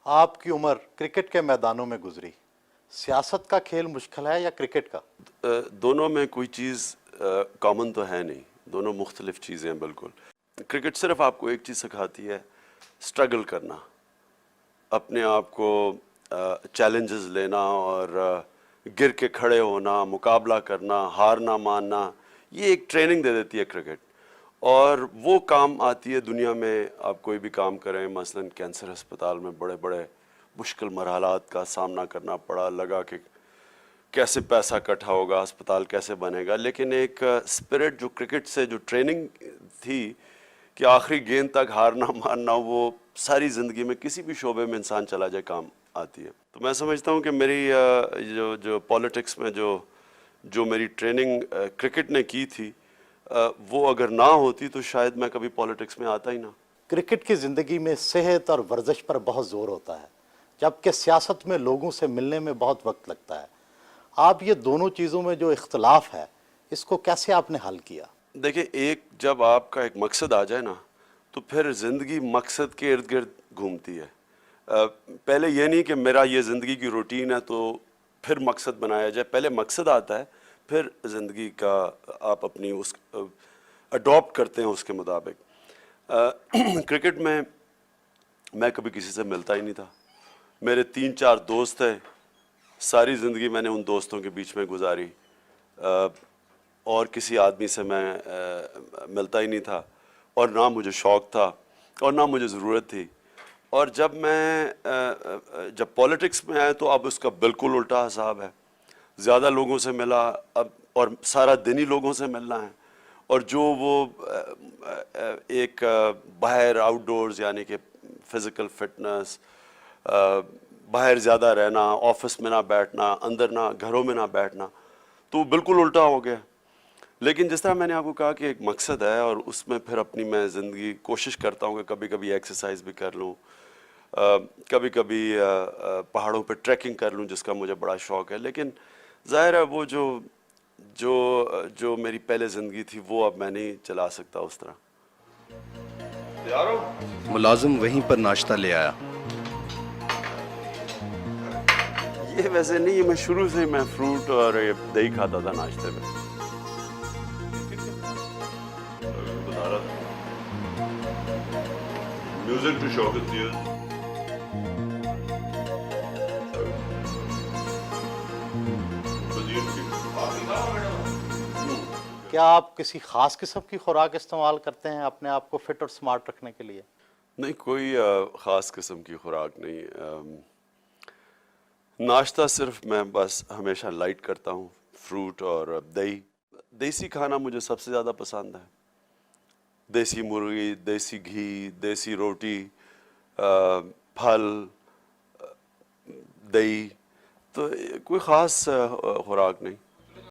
آپ کی عمر کرکٹ کے میدانوں میں گزری، سیاست کا کھیل مشکل ہے یا کرکٹ کا؟ دونوں میں کوئی چیز کامن تو ہے نہیں، دونوں مختلف چیزیں ہیں بالکل۔ کرکٹ صرف آپ کو ایک چیز سکھاتی ہے، اسٹرگل کرنا، اپنے آپ کو چیلنجز لینا اور گر کے کھڑے ہونا، مقابلہ کرنا، ہار نہ ماننا، یہ ایک ٹریننگ دے دیتی ہے کرکٹ۔ اور وہ کام آتی ہے دنیا میں، آپ کوئی بھی کام کریں، مثلا کینسر ہسپتال میں بڑے بڑے مشکل مرحلات کا سامنا کرنا پڑا، لگا کہ کیسے پیسہ اکٹھا ہوگا، ہسپتال کیسے بنے گا، لیکن ایک اسپرٹ جو کرکٹ سے جو ٹریننگ تھی کہ آخری گیند تک ہار نہ ماننا، وہ ساری زندگی میں کسی بھی شعبے میں انسان چلا جائے کام آتی ہے۔ تو میں سمجھتا ہوں کہ میری جو پالیٹکس میں جو میری ٹریننگ کرکٹ نے کی تھی، وہ اگر نہ ہوتی تو شاید میں کبھی پالیٹکس میں آتا ہی نہ۔ کرکٹ کی زندگی میں صحت اور ورزش پر بہت زور ہوتا ہے، جبکہ سیاست میں لوگوں سے ملنے میں بہت وقت لگتا ہے۔ آپ یہ دونوں چیزوں میں جو اختلاف ہے، اس کو کیسے آپ نے حل کیا؟ دیکھیں، جب آپ کا ایک مقصد آ جائے نا، تو پھر زندگی مقصد کے ارد گرد گھومتی ہے۔ پہلے یہ نہیں کہ میرا یہ زندگی کی روٹین ہے تو پھر مقصد بنایا جائے، پہلے مقصد آتا ہے، پھر زندگی کا آپ اپنی اس اڈاپٹ کرتے ہیں اس کے مطابق۔ کرکٹ میں میں کبھی کسی سے ملتا ہی نہیں تھا، میرے 3-4 دوست تھے، ساری زندگی میں نے ان دوستوں کے بیچ میں گزاری، اور کسی آدمی سے میں ملتا ہی نہیں تھا، اور نہ مجھے شوق تھا اور نہ مجھے ضرورت تھی۔ اور جب پالیٹکس میں آئے تو اب اس کا بالکل الٹا حساب ہے، زیادہ لوگوں سے ملا اب، اور سارا دن ہی لوگوں سے ملنا ہے، اور جو وہ ایک باہر آؤٹ ڈورز یعنی کہ فزیکل فٹنس، باہر زیادہ رہنا، آفس میں نہ بیٹھنا، اندر نہ گھروں میں نہ بیٹھنا، تو بالکل الٹا ہو گیا۔ لیکن جس طرح میں نے آپ کو کہا کہ ایک مقصد ہے، اور اس میں پھر اپنی میں زندگی کوشش کرتا ہوں کہ کبھی کبھی ایکسرسائز بھی کر لوں، کبھی کبھی پہاڑوں پہ ٹریکنگ کر لوں جس کا مجھے بڑا شوق ہے۔ لیکن ظاہر ہے وہ جو میری پہلے زندگی تھی وہ اب میں نہیں چلا سکتا اس طرح۔ ملازم وہیں پر ناشتہ لے آیا۔ یہ ویسے نہیں، میں شروع سے میں فروٹ اور دہی کھاتا تھا ناشتے میں۔ Music to Shaukat News. کیا آپ کسی خاص قسم کی خوراک استعمال کرتے ہیں اپنے آپ کو فٹ اور سمارٹ رکھنے کے لیے؟ نہیں، کوئی خاص قسم کی خوراک نہیں۔ ناشتہ صرف میں بس ہمیشہ لائٹ کرتا ہوں، فروٹ اور دہی۔ دیسی کھانا مجھے سب سے زیادہ پسند ہے، دیسی مرغی، دیسی گھی، دیسی روٹی، پھل، دہی، تو کوئی خاص خوراک نہیں۔